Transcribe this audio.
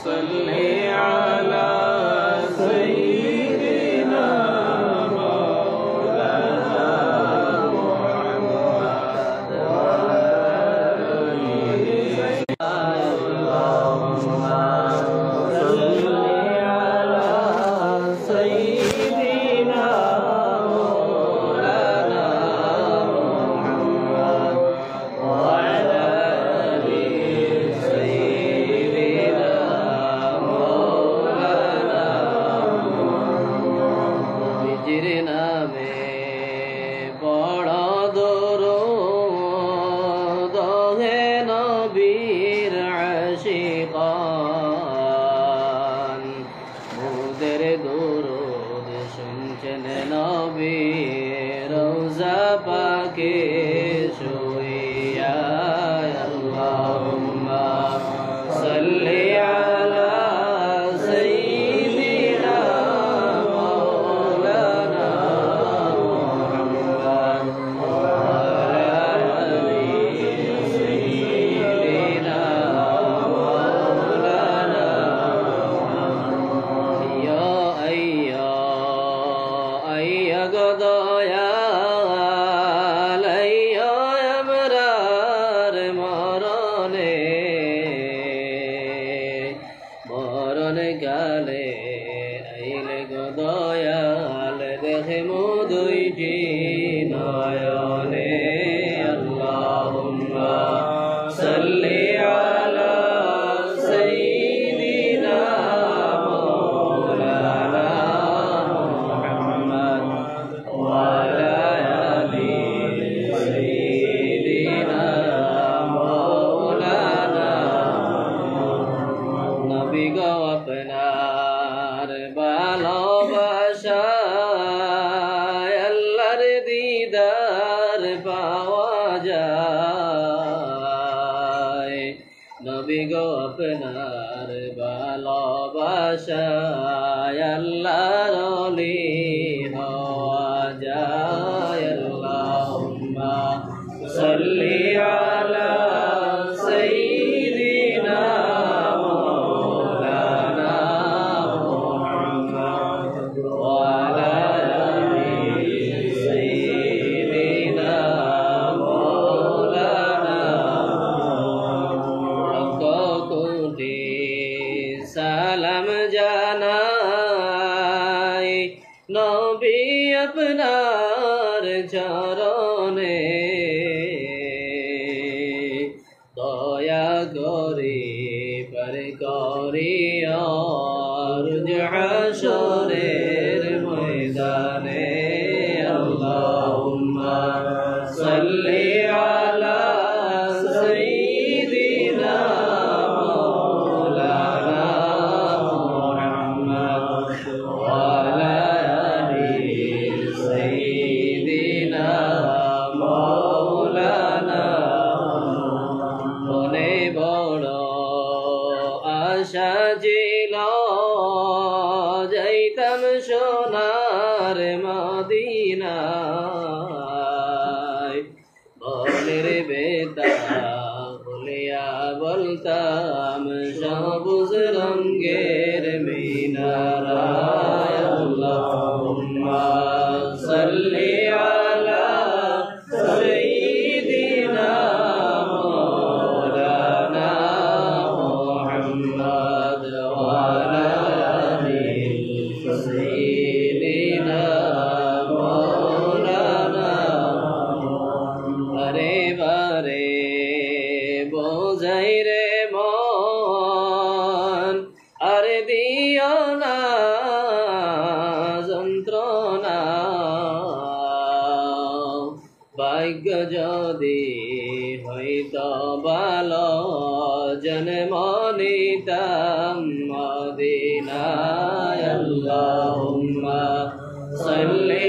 صلي على سيدنا مولانا محمد اللهم صل على سيدنا مولانا محمد وعلى آل سيدنا مولانا हिजरना में बड़ा दरूद है नबीर आशिकान मुदर दरूद सुनचन नबी रोज़ा पाके शुइया अल्लाहुम्मा सल्ली अला सय्यिदिना मौलाना मुहम्मद वअला आलि सय्यिदिना मौलाना या गदयाल या अबरार মরণ কালে আইলে গদয়াল দেখে দুইটি নয়নে আল্লাহুম্মা সাল্লি আলা সাইয়্যিদিনা মাওলানা মুহাম্মদ ওয়া আলা আলি সাইয়্যিদিনা মাওলানা নবী গো আপনার ভালোবাসায় আল্লাহর দিদার পাওয়া যায় নবী গো আপনার ভালোবাসায় আল্লাহর ওলি হওয়া যায় আল্লাহুম্মা সাল্লি আলা সাইয়্যিদিনা মৌলানা মুহাম্মদ ওয়া আলা আলি সাইয়্যিদিনা মৌলানা লক্ষ কোটি সালাম জানাই নবী আপনার চরণে দয়া করি পর করিয়া রুজ হাশরের ময়দানে আল্লাহুম্মা সাল্লি আলা সাইয়্যিদিনা মাওলানা মুহাম্মদ ওয়া আলা আলি সাইয়্যিদিনা মাওলানা মনে বড় আশা ছিল যাইতাম সোনার মদিনায় বনের বেতা বলিয়া বলতাম সবুজ রঙ্গের মিনারায় আল্লাহুম্মা সাল্লি আলা সাইয়্যিদিনা মৌলানা মুহাম্মদ ওয়া আলা আলি সাইয়্যিদিনা মৌলানা বারে বারে বোঝাই রে মন আরে দিও না যন্ত্রণা ভাগ্য যদি হইতো ভালো জন্ম নিতাম মদিনায় আল্লাহুম্মা সাল্লি